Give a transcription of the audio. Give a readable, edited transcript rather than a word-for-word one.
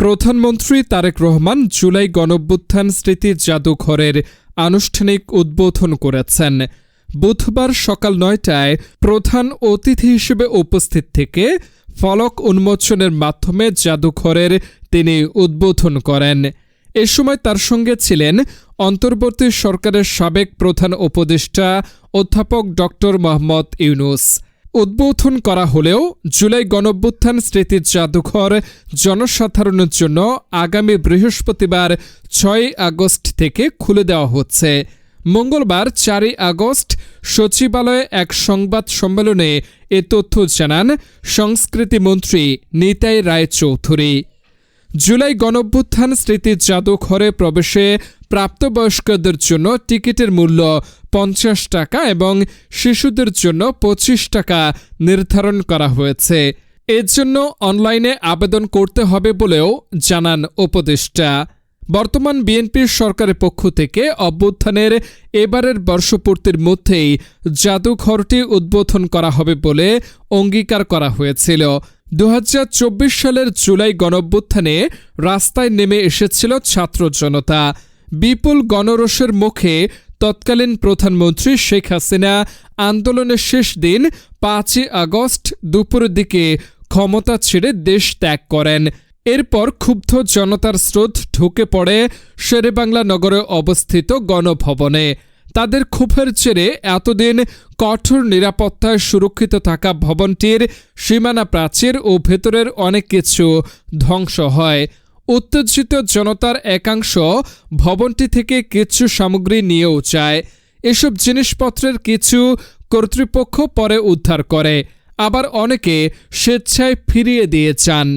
প্রধানমন্ত্রী তারেক রহমান জুলাই গণঅভ্যুত্থান স্মৃতি জাদুঘরের আনুষ্ঠানিক উদ্বোধন করেছেন। বুধবার সকাল ৯টায় প্রধান অতিথি হিসেবে উপস্থিত থেকে ফলক উন্মোচনের মাধ্যমে জাদুঘরের তিনি উদ্বোধন করেন। এ সময় তার সঙ্গে ছিলেন অন্তর্বর্তী সরকারের সাবেক প্রধান উপদেষ্টা অধ্যাপক ড. মোহাম্মদ ইউনূস। উদ্বোধন করা হলেও জুলাই গণঅভ্যুত্থান স্মৃতি জাদুঘর জনসাধারণের জন্য আগামী বৃহস্পতিবার ৬ আগস্ট থেকে খুলে দেওয়া হচ্ছে। মঙ্গলবার ৪ আগস্ট সচিবালয়ে এক সংবাদ সম্মেলনে এ তথ্য জানান সংস্কৃতিমন্ত্রী নিতাই রায়চৌধুরী। জুলাই গণঅভ্যুত্থান স্মৃতি জাদুঘরে প্রবেশে প্রাপ্তবয়স্কদের জন্য টিকিটের মূল্য ৫০ টাকা এবং শিশুদের জন্য ২৫ টাকা নির্ধারণ করা হয়েছে। এর জন্য অনলাইনে আবেদন করতে হবে বলেও জানান উপদেষ্টা। বর্তমান বিএনপির সরকারের পক্ষ থেকে অভ্যুত্থানের এবারের বর্ষপূর্তির মধ্যেই জাদুঘরটি উদ্বোধন করা হবে বলে অঙ্গীকার করা হয়েছিল। ২০২৪ সালের জুলাই গণঅভ্যুত্থানে রাস্তায় নেমে এসেছিল ছাত্র জনতা। বিপুল গণরোষের মুখে তৎকালীন প্রধানমন্ত্রী শেখ হাসিনা আন্দোলনের শেষ দিন ৫ আগস্ট দুপুরের দিকে ক্ষমতা ছেড়ে দেশ ত্যাগ করেন। এরপর ক্ষুব্ধ জনতার স্রোত ঢুকে পড়ে শেরেবাংলা নগরে অবস্থিত গণভবনে। তাদের ক্ষোভের জেরে এতদিন কঠোর নিরাপত্তায় সুরক্ষিত থাকা ভবনটির সীমানা প্রাচীর ও ভেতরের অনেক কিছু ধ্বংস হয়। উত্তেজিত জনতার একাংশ ভবনটি থেকে কিছু সামগ্রী নিয়েও যায়। এসব জিনিসপত্রের কিছু কর্তৃপক্ষ পরে উদ্ধার করে, আবার অনেকে স্বেচ্ছায় ফিরিয়ে দিয়ে যান।